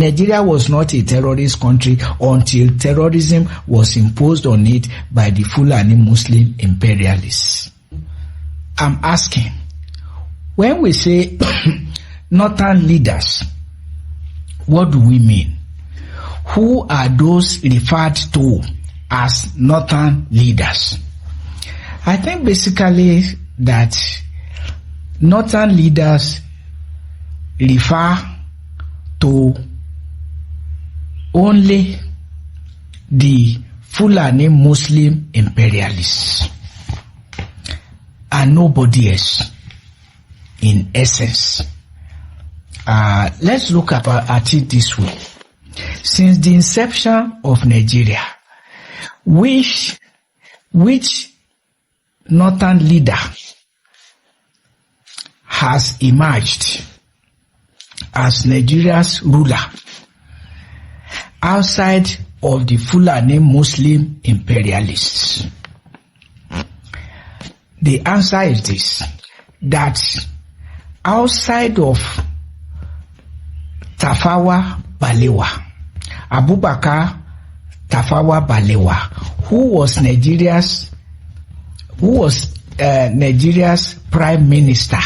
Nigeria was not a terrorist country until terrorism was imposed on it by the Fulani Muslim imperialists. I'm asking, when we say northern leaders, what do we mean? Who are those referred to as northern leaders? I think basically that northern leaders refer to only the Fulani Muslim imperialists and nobody else in essence. Let's look at it this way. Since the inception of Nigeria, which northern leader has emerged as Nigeria's ruler outside of the Fulani Muslim imperialists? The answer is this, that outside of Tafawa Balewa, Abubakar Tafawa Balewa, who was Nigeria's prime minister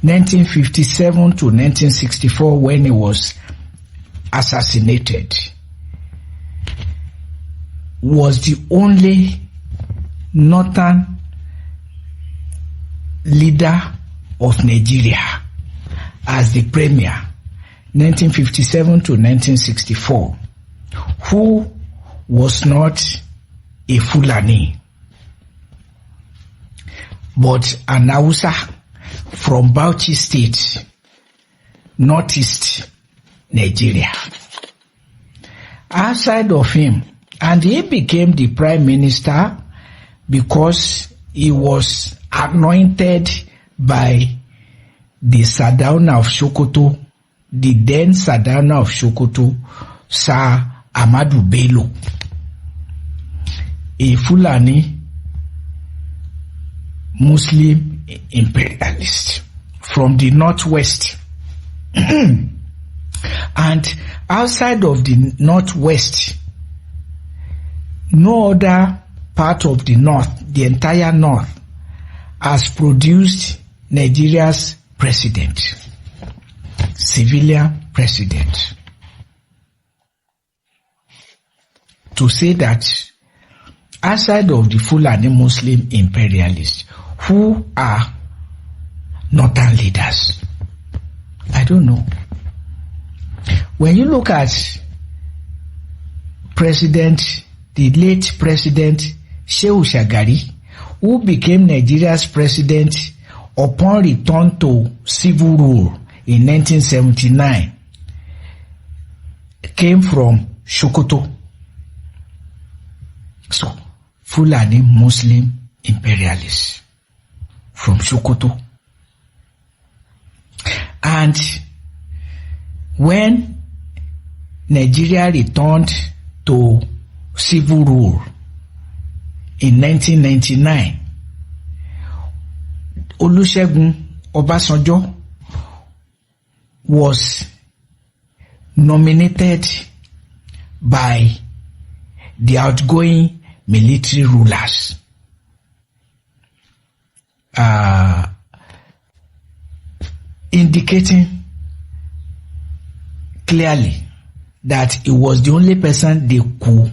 1957 to 1964 when he was assassinated, was the only northern leader of Nigeria as the premier 1957 to 1964 who was not a Fulani but an Hausa from Bauchi State, northeast Nigeria. Outside of him, and he became the prime minister because he was anointed by the Sardauna of Sokoto, the then Sardauna of Sokoto, Sir Ahmadu Bello, a Fulani Muslim imperialist from the northwest. And outside of the northwest, no other part of the north, the entire north, has produced Nigeria's president, civilian president. To say that outside of the Fulani Muslim imperialists, who are northern leaders? I don't know. When you look at the late President Shehu Shagari, who became Nigeria's president upon return to civil rule in 1979, came from Sokoto. So, Fulani Muslim imperialists from Sokoto. And when Nigeria returned to civil rule in 1999, Olusegun Obasanjo was nominated by the outgoing military rulers, indicating clearly that he was the only person they could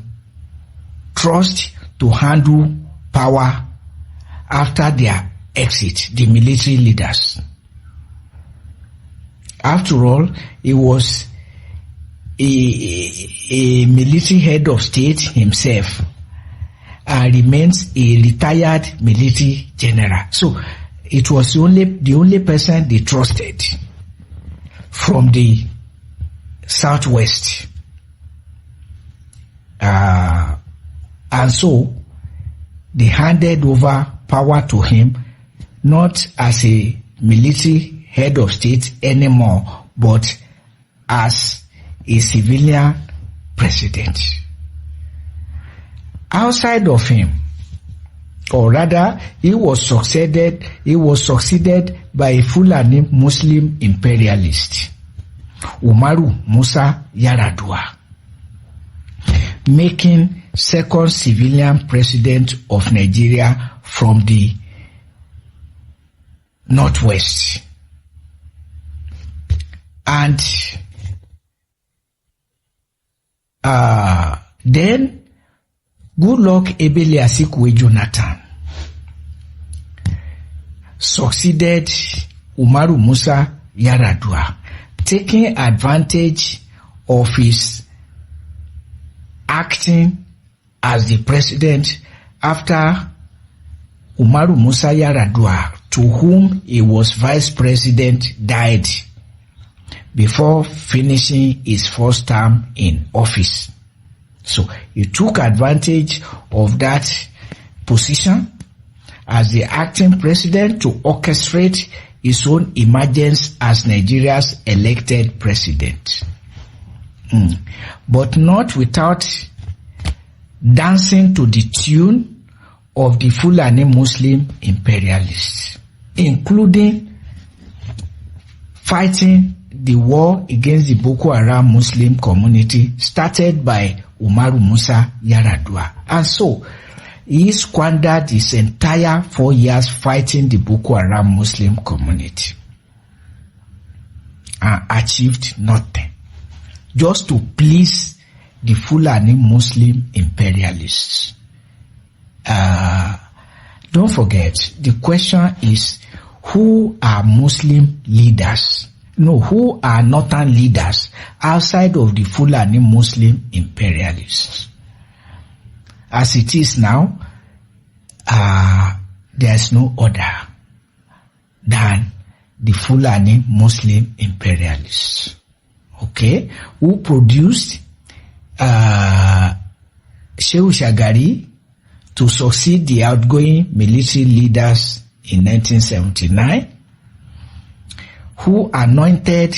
trust to handle power after their exit, the military leaders. After all, he was a military head of state himself and remains a retired military general. So it was the only person they trusted from the southwest. And so they handed over power to him, not as a military head of state anymore, but as a civilian president. Outside of him, or rather, he was succeeded by a Fulani Muslim imperialist Umaru Musa Yar'Adua, making second civilian president of Nigeria from the Northwest. And then Goodluck Ebele Azikiwe Jonathan succeeded Umaru Musa Yar'Adua, taking advantage of his acting as the president after Umaru Musa Yar'Adua, to whom he was vice president, died before finishing his first term in office. So he took advantage of that position as the acting president to orchestrate his own emergence as Nigeria's elected president. But not without dancing to the tune of the Fulani Muslim imperialists, including fighting the war against the Boko Haram Muslim community started by Umaru Musa Yar'Adua. And so he squandered his entire 4 years fighting the Boko Haram Muslim community and achieved nothing, just to please the Fulani Muslim imperialists. Don't forget, the question is, who are Muslim leaders? No, who are northern leaders outside of the Fulani Muslim imperialists? As it is now, there's no other than the Fulani Muslim imperialists. Okay? Who produced Shehu Shagari to succeed the outgoing military leaders in 1979, who anointed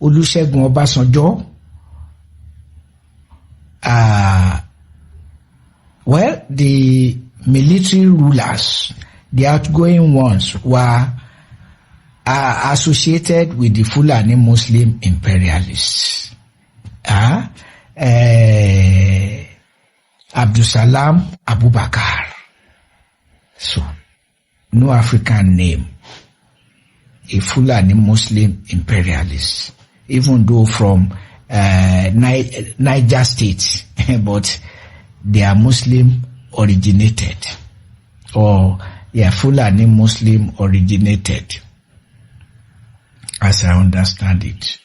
Olusegun Obasanjo. Well, the military rulers, the outgoing ones, were associated with the Fulani Muslim imperialists. Abdusalam Abubakar. So, no African name. A Fulani Muslim imperialist, even though from Niger State, but they are Muslim originated, or they are Fulani Muslim originated, as I understand it,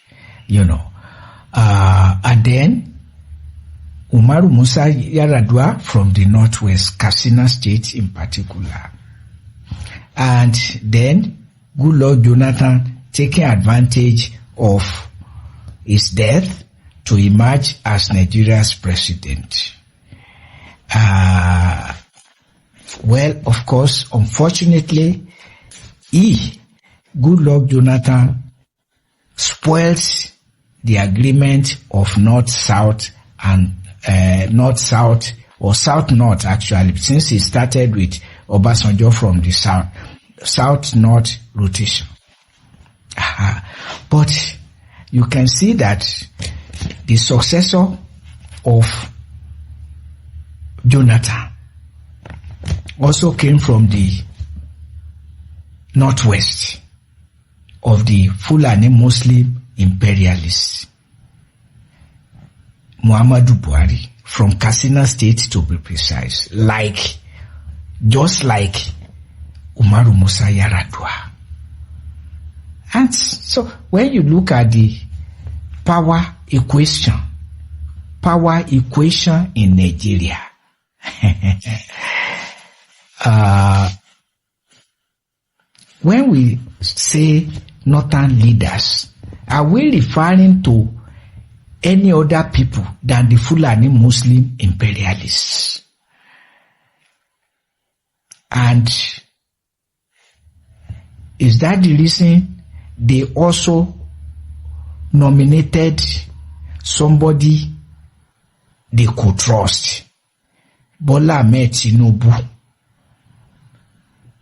and then Umaru Musa Yar'Adua from the Northwest, Katsina State in particular, and then Goodluck Jonathan taking advantage of his death to emerge as Nigeria's president. Well, of course, unfortunately, Goodluck Jonathan, spoils the agreement of North-South and North-South, or South-North actually, since he started with Obasanjo from the South. South-North rotation. But you can see that the successor of Jonathan also came from the Northwest of the Fulani Muslim imperialists. Muhammadu Buhari, from Katsina State to be precise, just like Umaru Musa Yar'Adua. And so when you look at the power equation in Nigeria, when we say northern leaders, are we referring to any other people than the Fulani Muslim imperialists? And is that the reason they also nominated somebody they could trust? Bola Ahmed Tinubu,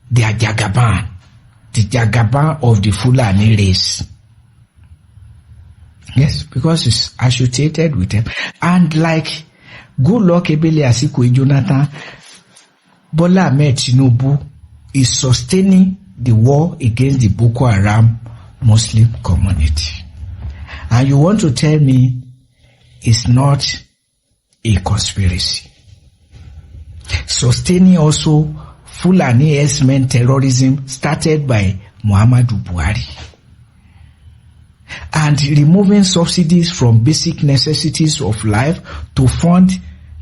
their Jagaban, the Jagaban of the Fulani race. Yes, because it's associated with them. And like Goodluck Ebele Asikwe Jonathan, Bola Ahmed Tinubu is sustaining the war against the Boko Haram Muslim community. And you want to tell me it's not a conspiracy? Sustaining also Fulani S-men terrorism started by Muhammadu Buhari. And removing subsidies from basic necessities of life to fund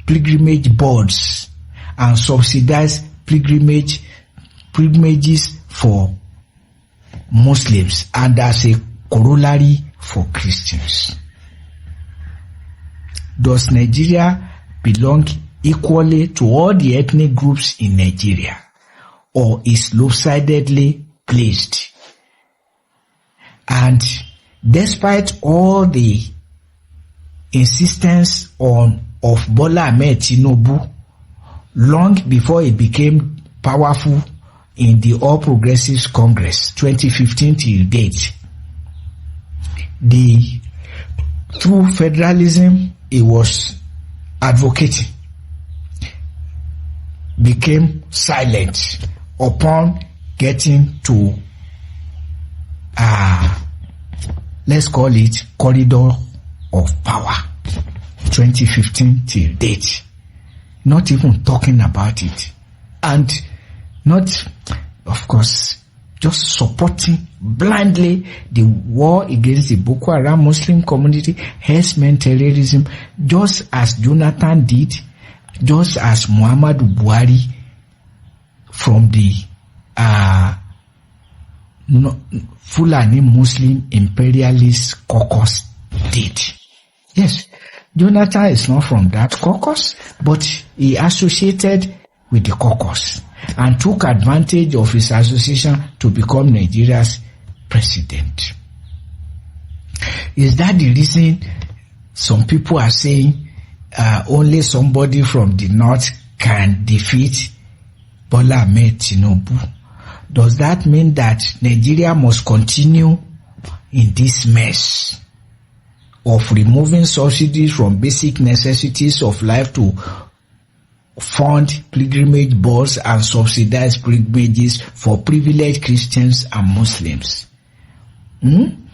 pilgrimage boards and subsidize pilgrimages for Muslims and as a corollary for Christians. Does Nigeria belong equally to all the ethnic groups in Nigeria, or is lopsidedly placed? And despite all the insistence of Bola Ahmed Tinubu, long before he became powerful in the All Progressives Congress 2015 till date, the true federalism he was advocating became silent upon getting to let's call it corridor of power 2015 till date, not even talking about it, and not, of course, just supporting blindly the war against the Boko Haram Muslim community, herdsmen terrorism, just as Jonathan did, just as Muhammadu Buhari from the Fulani Muslim imperialist caucus did. Yes, Jonathan is not from that caucus, but he associated with the caucus and took advantage of his association to become Nigeria's president. Is that the reason some people are saying only somebody from the north can defeat Bola Ahmed Tinubu? Does that mean that Nigeria must continue in this mess of removing subsidies from basic necessities of life to fund pilgrimage boards and subsidize pilgrimages for privileged Christians and Muslims? And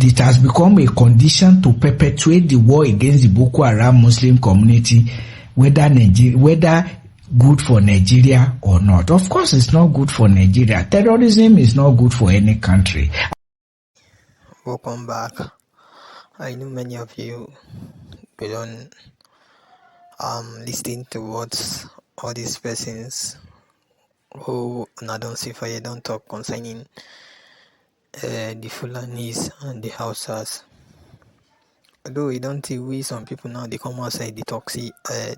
it has become a condition to perpetuate the war against the Boko Haram Muslim community, whether good for Nigeria or not. Of course, it's not good for Nigeria. Terrorism is not good for any country. Welcome back. I know many of you don't listening to what all these persons who don't see for you don't talk concerning the Fulanis and the Hausas. Although we don't see we some people now they come outside they talk see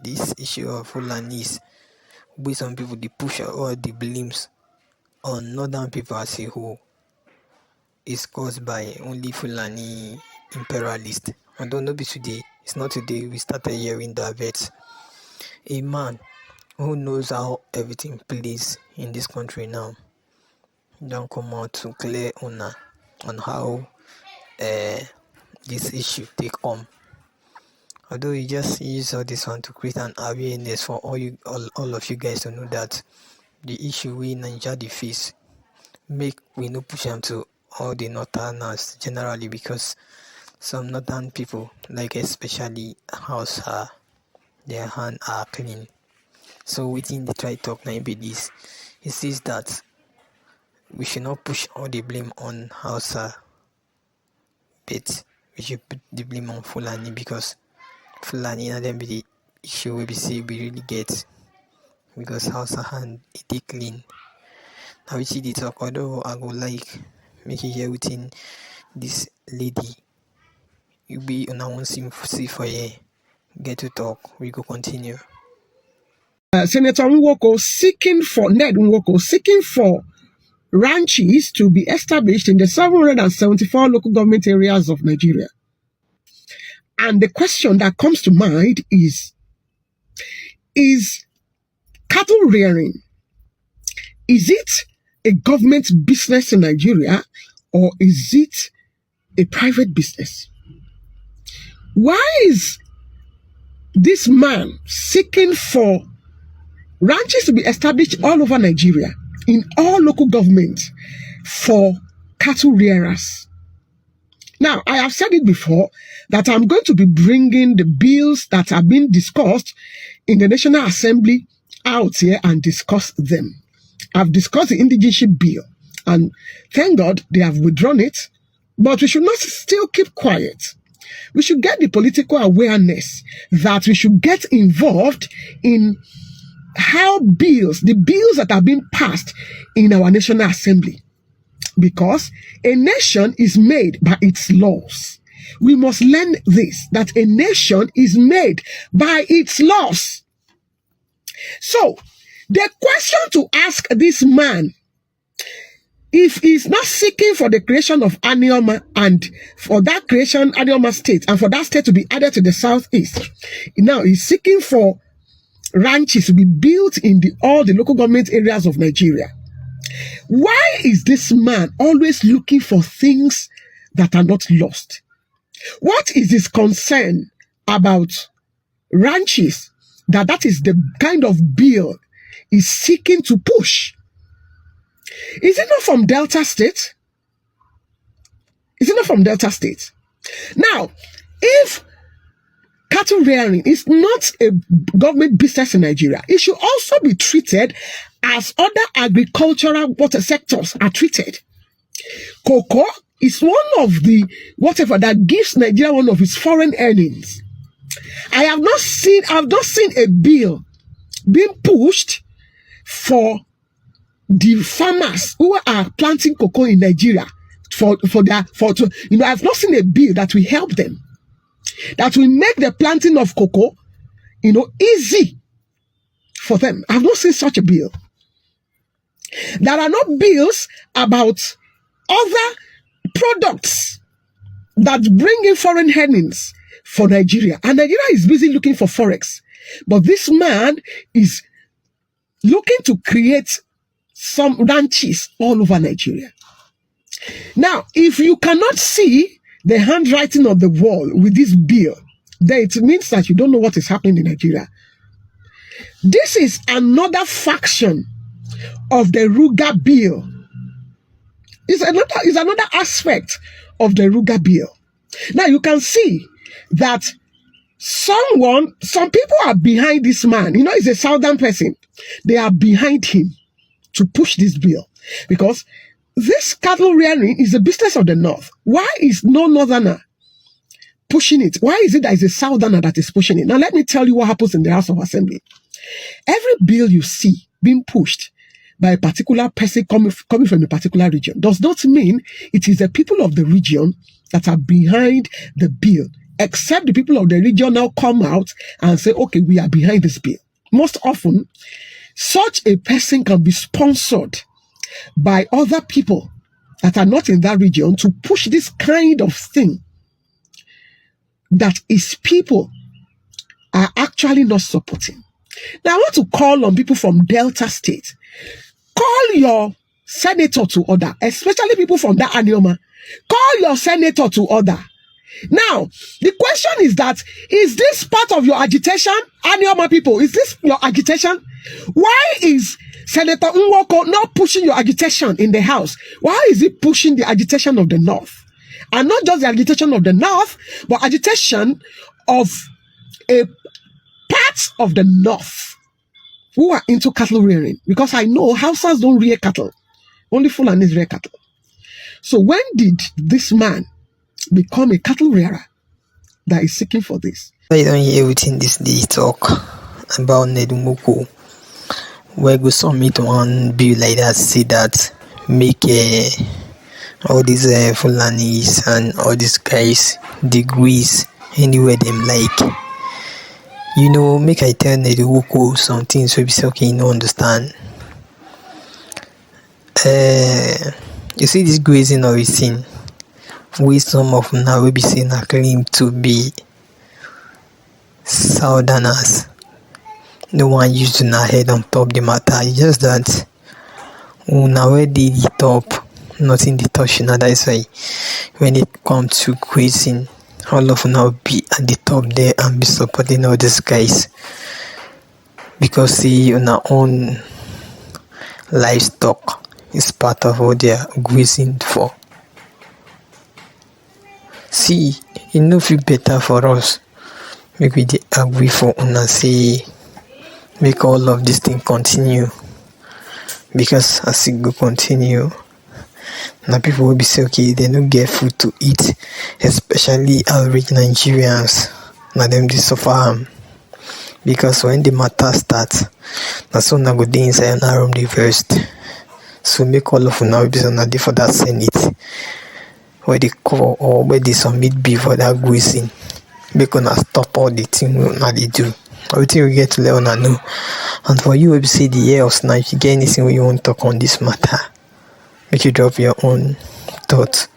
this issue of Fulanis, we some people they push all the blames on northern people as a whole is caused by only Fulani imperialist. And don't know be today, it's not today we started hearing that, but a man who knows how everything plays in this country now don't come out to clear on how this issue take on. Although you just use all this one to create an awareness for all of you guys to know that the issue we in Nigeria the face make we no push them to all the northerners generally, because some northern people, like especially Hausa, their hands are clean. So within the try talk now be this, it says that we should not push all the blame on Hausa, but we should put the blame on Fulani, because Fulani and then be the issue we see we really get, because Hausa hand it clean. Now we see the talk, although I go like make it here within this lady. You be on our see for here. Get to talk. We go continue. Senator Nwoko seeking for ranches to be established in the 774 local government areas of Nigeria. And the question that comes to mind is cattle rearing, is it a government business in Nigeria or is it a private business? Why is this man seeking for ranches to be established all over Nigeria, in all local governments, for cattle rearers? Now, I have said it before that I'm going to be bringing the bills that have been discussed in the National Assembly out here and discuss them. I've discussed the indigenship bill, and thank God they have withdrawn it, but we should not still keep quiet. We should get the political awareness that we should get involved in how the bills that have been passed in our National Assembly. Because a nation is made by its laws. We must learn this, that a nation is made by its laws. So, the question to ask this man, if he's not seeking for the creation of Anioma, and for that creation, Anioma state, and for that state to be added to the southeast, now he's seeking for ranches to be built in all the local government areas of Nigeria. Why is this man always looking for things that are not lost? What is his concern about ranches? That is the kind of bill he's seeking to push. Is it not from Delta State? Is it not from Delta State? Now, if cattle rearing is not a government business in Nigeria, it should also be treated as other agricultural water sectors are treated. Cocoa is one of the whatever that gives Nigeria one of its foreign earnings. I've not seen a bill being pushed for the farmers who are planting cocoa in Nigeria I've not seen a bill that will help them, that will make the planting of cocoa, easy for them. I've not seen such a bill. There are no bills about other products that bring in foreign earnings for Nigeria. And Nigeria is busy looking for forex. But this man is looking to create some ranches all over Nigeria. Now, if you cannot see the handwriting on the wall with this bill, then it means that you don't know what is happening in Nigeria. This is another faction of the Ruga bill. It's another aspect of the Ruga bill. Now you can see that some people are behind this man. He's a southern person. They are behind him to push this bill, because this cattle rearing is a business of the north. Why is no northerner pushing it? Why is it that it's a southerner that is pushing it? Now let me tell you what happens in the House of Assembly. Every bill you see being pushed by a particular person coming from a particular region does not mean it is the people of the region that are behind the bill, except the people of the region now come out and say, okay, we are behind this bill. Most often, such a person can be sponsored by other people that are not in that region to push this kind of thing that his people are actually not supporting. Now, I want to call on people from Delta State. Call your senator to order, especially people from that Anioma. Call your senator to order. Now, the question is that, is this part of your agitation, Anioma people? Is this your agitation? Why is Senator Nwoko not pushing your agitation in the House? Why is he pushing the agitation of the North? And not just the agitation of the North, but agitation of a part of the North who are into cattle rearing. Because I know Hausas don't rear cattle. Only Fulanis rear cattle. So when did this man become a cattle rearer that is seeking for this? I don't hear everything this day talk about Nedumoko. Where go submit one bill like that, say that make all these Fulanis and all these guys degrees anywhere them like. Make I tell Nedumoko something so be say okay, understand. You see this grazing of his thing, we some of now will be seen a claim to be southerners. No one used to not head on top the matter. It's just that now where did the top, nothing the touch. That is why when it comes to grazing all of now be at the top there and be supporting all these guys, because see una own livestock is part of what they are grazing for. See, it no feel better for us. Make we dey agree for una say make all of this thing continue, because as it go continue, now people will be say okay, they don't get food to eat, especially average Nigerians. Now them dey suffer am, because when the matter starts, na so una go dey inside una room dey first. So make all of una be una dey for that Senate where they call or where they submit bill for that grazing. Make una stop all the thing wey una dey do. Everything we get to let una know. And for you, wey be say the year of now, if you get anything wey you want to talk on this matter, make you drop your own thoughts,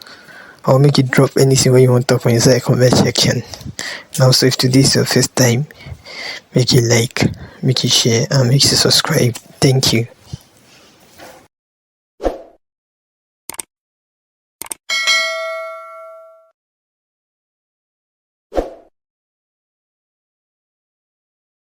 or make you drop anything wey you want to talk on inside comment section. Now, so if today is your first time, make you like, make you share, and make you subscribe. Thank you.